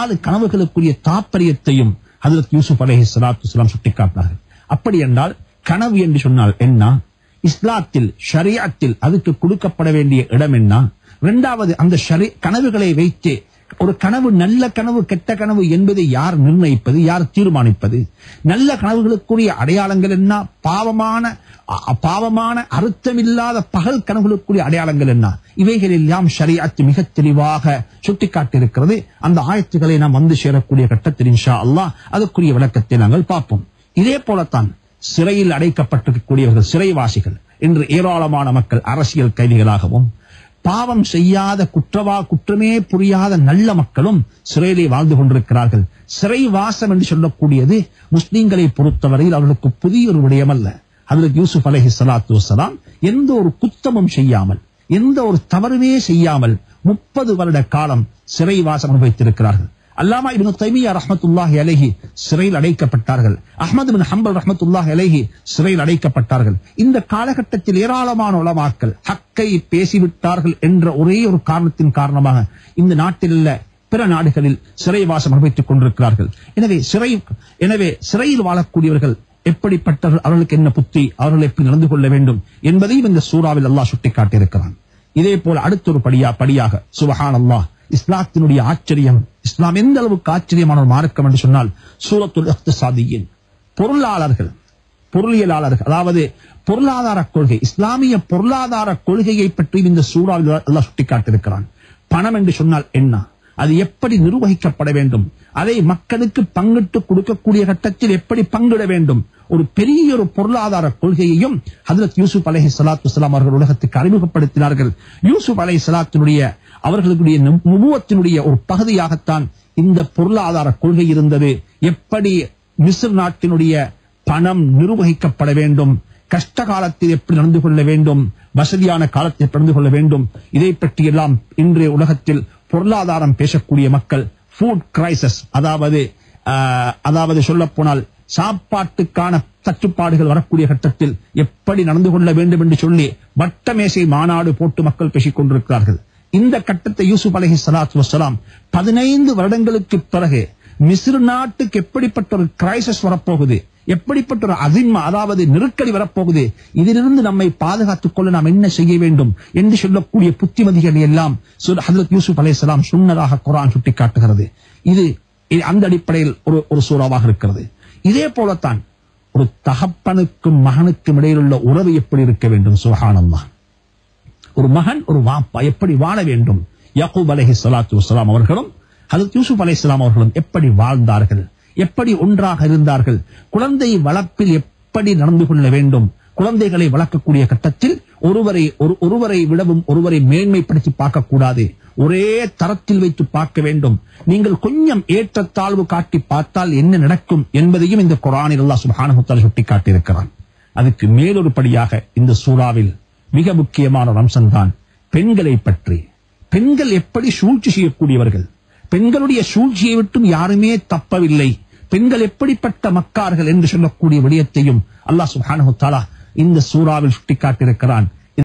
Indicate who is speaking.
Speaker 1: 4 கனவுகளுக்குரிய தாற்பயத்தையும் ஹஜ்ரத் யூசுப் அலைஹிஸ்ஸலாத்து வஸ்ஸலாம் சுட்டிக்காட்டினார்கள். அப்படி என்றால் கனவு என்று சொன்னால் என்ன, இஸ்லாத்தில் ஷரியத்தில் அதுக்கு கொடுக்கப்பட வேண்டிய இடம் என்ன, இரண்டாவது அந்த கனவுகளை வைத்து ஒரு கனவு நல்ல கனவு கெட்ட கனவு என்பதை யார் நிர்ணயிப்பது, யார் தீர்மானிப்பது, நல்ல கனவுகளுக்குரிய அடையாளங்கள் என்ன, பாவமான அர்த்தமில்லாத பகல் கனவுகளுக்குரிய அடையாளங்கள் என்ன, இவைகள் எல்லாம் ஷரியத் மிக தெளிவாக சுட்டிக்காட்டியிருக்கிறது. அந்த ஆயத்துக்களை நாம் வந்து சேரக்கூடிய கட்டத்தில் இன்ஷா அல்லாஹ் அதற்குரிய விளக்கத்தை நாங்கள் பார்ப்போம். இதே போலத்தான் சிறையில் அடைக்கப்பட்டிருக்கக்கூடியவர்கள், சிறைவாசிகள், இன்று ஏராளமான மக்கள் அரசியல் கைதிகளாகவும் பாவம் செய்யாத குற்றமே புரியாத நல்ல மக்களும் சிறையிலே வாழ்ந்து கொண்டிருக்கிறார்கள். சிறைவாசம் என்று சொல்லக்கூடியது முஸ்லிம்களை பொறுத்தவரையில் அவர்களுக்கு புதிய ஒரு விடயமல்ல. ஹஜ்ரத் யூசுப் அலைஹிஸ்ஸலாத்து வஸ்ஸலாம் எந்த ஒரு குத்தமும் செய்யாமல், எந்த ஒரு தவறுமே செய்யாமல் 30 வருட காலம் சிறைவாசம் அனுபவித்திருக்கிறார்கள். அல்லாமா இப்னு தைமியா ரஹ்மத்துல்லாஹி அலைஹி சிறையில் அடைக்கப்பட்டார்கள். அஹ்மத் பின் ஹம்பல் ரஹ்மத்துல்லாஹி அலைஹி சிறையில் அடைக்கப்பட்டார்கள். இந்த காலகட்டத்தில் ஏராளமான உலமாக்கள் ஹக்கை பேசிவிட்டார்கள் என்ற ஒரே ஒரு காரணத்தின் காரணமாக இந்த நாட்டில் உள்ள பிற நாடுகளில் சிறைவாசம் அனுபவித்துக் கொண்டிருக்கிறார்கள். எனவே சிறையில் வாழக்கூடியவர்கள் எப்படிப்பட்டவர்கள், அவர்களுக்கு என்ன புத்தி, அவர்கள் எப்படி நடந்து கொள்ள வேண்டும் என்பதையும் இந்த சூறாவில் அல்லாஹ் சுட்டிக்காட்டியிருக்கிறான். இதே போல அடுத்த ஒரு படியாக சுப்ஹானல்லாஹ், இஸ்லாத்தினுடைய ஆச்சரியம், இஸ்லாம் எந்த அளவுக்கு ஆச்சரியமான ஒரு மார்க்கம் என்று சொன்னால், சூரத்துல் இக்திசாதியின் பொருளியலாளர்கள், அதாவது பொருளாதார கொள்கை, இஸ்லாமிய பொருளாதார கொள்கையை பற்றி இந்த சூறாவில் அல்லாஹ் சுட்டிக்காட்டியிருக்கிறான். பணம் என்று சொன்னால் என்ன, அது எப்படி நிர்வகிக்கப்பட வேண்டும், அதை மக்களுக்கு பங்கிட்டு கொடுக்கக்கூடிய கட்டத்தில் எப்படி பங்கிட வேண்டும், ஒரு பெரிய ஒரு பொருளாதார கொள்கையையும் ஹஜ்ரத் யூசுப் அலைஹிஸ்ஸலாத்து வஸ்ஸலாம் அவர்கள் உலகத்துக்கு அறிமுகப்படுத்தினார்கள். யூசுப் அலைஹிஸ்ஸலாத்தினுடைய அவர்களுடைய நுபுவத்தினுடைய ஒரு பகுதியாகத்தான் இந்த பொருளாதார கொள்கை இருந்தது. எப்படி மிஸ்ர் நாட்டினுடைய பணம் நிர்வகிக்கப்பட வேண்டும், கஷ்ட காலத்தில் எப்படி நடந்து கொள்ள வேண்டும், வசதியான காலத்தில் நடந்து கொள்ள வேண்டும், இதை பற்றி எல்லாம் இன்றைய உலகத்தில் பொருளாதாரம் பேசக்கூடிய மக்கள் ஃபுட் கிரைசிஸ், அதாவது சொல்ல போனால் சாப்பாட்டுக்கான தட்டுப்பாடுகள் வரக்கூடிய கட்டத்தில் எப்படி நடந்து கொள்ள வேண்டும் என்று சொல்லி வட்டமேசை மாநாடு போட்டு மக்கள் பேசிக் கொண்டிருக்கிறார்கள். இந்த கட்டத்தை யூசுப் அலைஹிஸ்ஸலாத்து வஸ்ஸலாம் 15 வருடங்களுக்கு பிறகு மிஸ்ர் நாட்டுக்கு எப்படிப்பட்ட ஒரு கிரைசிஸ் வரப்போகுது, எப்படிப்பட்ட ஒரு அசிம்மா, அதாவது நெருக்கடி வரப்போகுது, இதிலிருந்து நம்மை பாதுகாத்துக் கொள்ள நாம் என்ன செய்ய வேண்டும் என்று சொல்லக்கூடிய புத்திமதிகள் எல்லாம் ஹஜ்ரத் யூசுப் அலைஹிஸ்ஸலாம் சொன்னதாக குர்ஆன் சுட்டிக்காட்டுகிறது. இது அந்த அடிப்படையில் ஒரு சூறாவாக இருக்கிறது. இதே போலத்தான் ஒரு தகப்பனுக்கும் மகனுக்கும் இடையில் உள்ள உறவு எப்படி இருக்க வேண்டும். சுப்ஹானல்லாஹ், ஒரு மகன் ஒரு வாப்பா எப்படி வாழ வேண்டும். யாக்கூப் அலைஹிஸ்ஸலாத்து வஸ்ஸலாம் அவர்களும் ஹஜ்ரத் யூசுப் அலைஹிஸ்ஸலாம் அவர்களும் எப்படி வாழ்ந்தார்கள், எப்படி ஒன்றாக இருந்தார்கள், குழந்தை வளர்ப்பில் எப்படி நடந்து கொள்ள வேண்டும், குழந்தைகளை வளர்க்கக்கூடிய கட்டத்தில் ஒருவரை விடவும் ஒருவரை மேன்மைப்படுத்தி பார்க்கக்கூடாது, ஒரே தரத்தில் வைத்து பார்க்க வேண்டும். நீங்கள் கொஞ்சம் ஏற்றத்தாழ்வு காட்டி பார்த்தால் என்ன நடக்கும் என்பதையும் இந்த குர்ஆனில் அல்லாஹ் சுப்ஹானஹு வ தஆலா சுட்டிக்காட்டியிருக்கிறான். அதுக்கு மேலொரு படியாக இந்த சூறாவில் மிக முக்கியமான ஒரு அம்சம்தான் பெண்களை பற்றி. பெண்கள் எப்படி சூழ்ச்சி செய்யக்கூடியவர்கள், பெண்களுடைய சூழ்ச்சியை விட்டும் யாருமே தப்பவில்லை, பெண்கள் எப்படிப்பட்ட மக்கார்கள் என்று சொல்லக்கூடிய விடயத்தையும் அல்லாஹ் சுப்ஹானஹு வ தஆலா இந்த சூறாவில் சுட்டிக்காட்டியிருக்கிறான்.